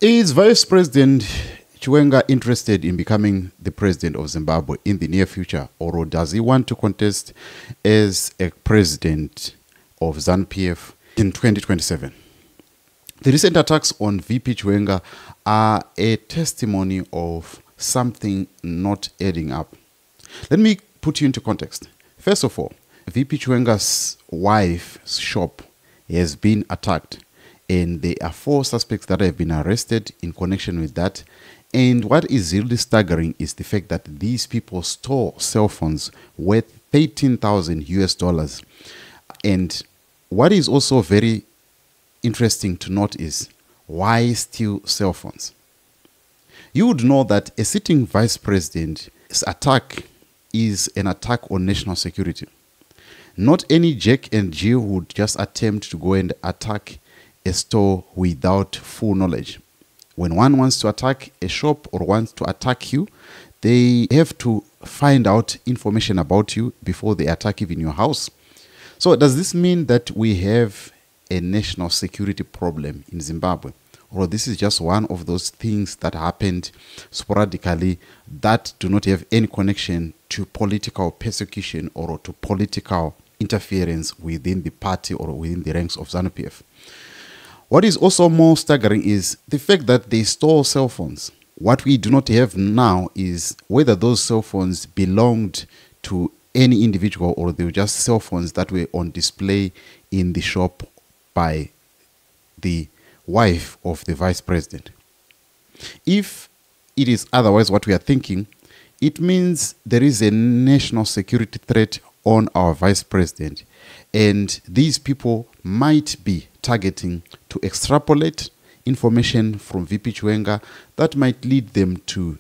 Is Vice President Chiwenga interested in becoming the president of Zimbabwe in the near future, or does he want to contest as a president of ZANU-PF in 2027? The recent attacks on VP Chiwenga are a testimony of something not adding up. Let me put you into context. First of all, VP Chiwenga's wife's shop has been attacked, and there are 4 suspects that have been arrested in connection with that. And what is really staggering is the fact that these people stole cell phones worth 13,000 US dollars. And what is also very interesting to note is, why steal cell phones? You would know that a sitting vice president's attack is an attack on national security. Not any Jack and Jill would just attempt to go and attack a store without full knowledge. When one wants to attack a shop or wants to attack you, they have to find out information about you before they attack even your house. So does this mean that we have a national security problem in Zimbabwe? Or this is just one of those things that happened sporadically that do not have any connection to political persecution or to political interference within the party or within the ranks of ZANU-PF? What is also more staggering is the fact that they stole cell phones. What we do not have now is whether those cell phones belonged to any individual or they were just cell phones that were on display in the shop by the wife of the vice president. If it is otherwise what we are thinking, it means there is a national security threat on our vice president, and these people might be targeting to extrapolate information from VP Chiwenga that might lead them to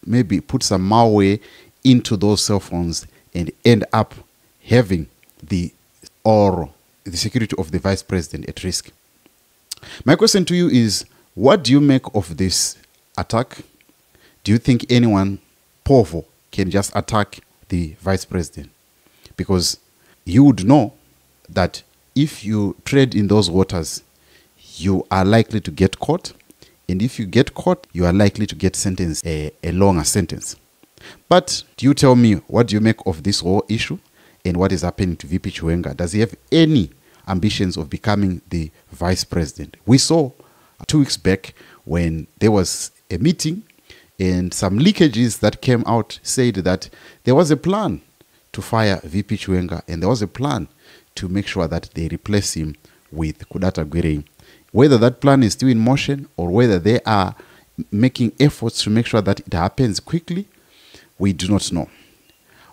maybe put some malware into those cell phones and end up having the security of the vice president at risk. My question to you is, what do you make of this attack? Do you think anyone powerful can just attack the vice president? Because you would know that if you tread in those waters, you are likely to get caught. And if you get caught, you are likely to get sentenced a longer sentence. But do you tell me, what do you make of this whole issue and what is happening to VP Chiwenga? Does he have any ambitions of becoming the vice president? We saw 2 weeks back when there was a meeting and some leakages that came out said that there was a plan to fire VP Chiwenga and there was a plan to make sure that they replace him with Kudata Gwere. Whether that plan is still in motion or whether they are making efforts to make sure that it happens quickly, we do not know.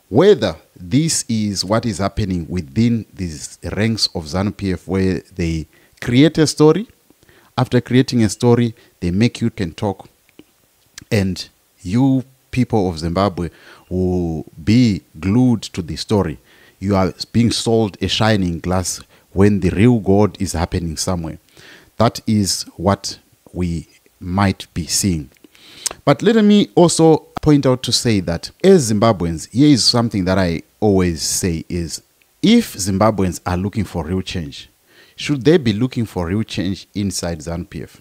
Whether this is what is happening within these ranks of ZANU-PF, where they create a story, after creating a story, they make you can talk, and you people of Zimbabwe will be glued to the story. You are being sold a shining glass when the real gold is happening somewhere. That is what we might be seeing. But let me also point out to say that as Zimbabweans, here is something that I always say is, if Zimbabweans are looking for real change, should they be looking for real change inside ZANU-PF?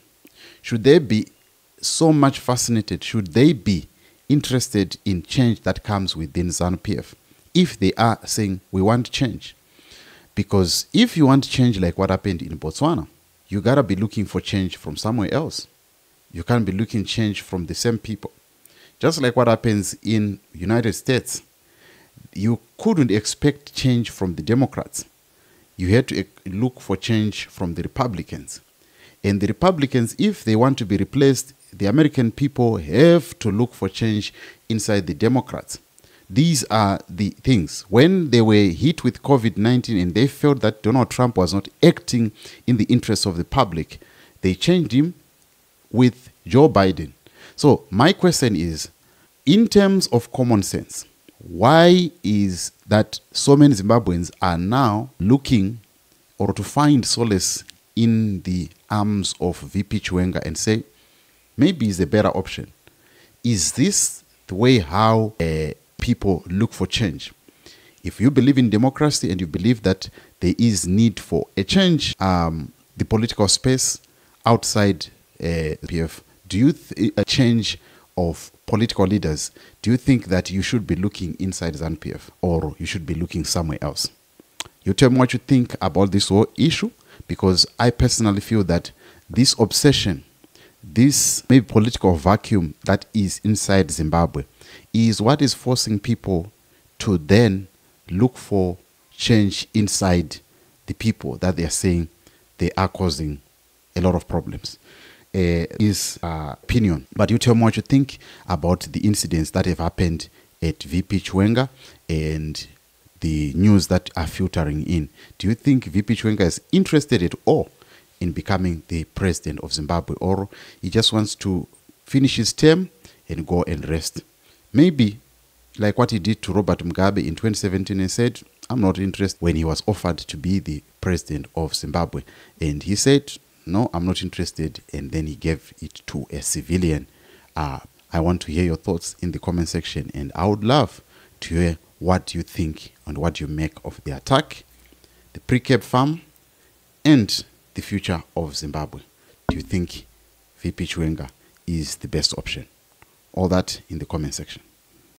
Should they be so much fascinated? Should they be interested in change that comes within ZANU-PF? If they are saying, we want change. Because if you want change like what happened in Botswana, you gotta be looking for change from somewhere else. You can't be looking change from the same people. Just like what happens in United States, you couldn't expect change from the Democrats. You had to look for change from the Republicans. And the Republicans, if they want to be replaced, the American people have to look for change inside the Democrats. These are the things. When they were hit with COVID-19 and they felt that Donald Trump was not acting in the interests of the public, they changed him with Joe Biden. So my question is, in terms of common sense, why is that so many Zimbabweans are now looking or to find solace in the arms of VP Chiwenga and say, maybe it's a better option? Is this the way how people look for change? If you believe in democracy and you believe that there is need for a change, the political space outside PF, do you a change of political leaders, do you think that you should be looking inside ZANU-PF or you should be looking somewhere else? You tell me what you think about this whole issue, because I personally feel that this obsession, this maybe political vacuum that is inside Zimbabwe is what is forcing people to then look for change inside the people that they are saying they are causing a lot of problems. Is opinion. But you tell me what you think about the incidents that have happened at VP Chiwenga and the news that are filtering in. Do you think VP Chiwenga is interested at all in becoming the president of Zimbabwe, or he just wants to finish his term and go and rest? Maybe like what he did to Robert Mugabe in 2017 and said, I'm not interested, when he was offered to be the president of Zimbabwe. And he said, no, I'm not interested. And then he gave it to a civilian. I want to hear your thoughts in the comment section. And I would love to hear what you think and what you make of the attack, the pre-cap farm, and the future of Zimbabwe. Do you think VP Chiwenga is the best option? All that in the comment section.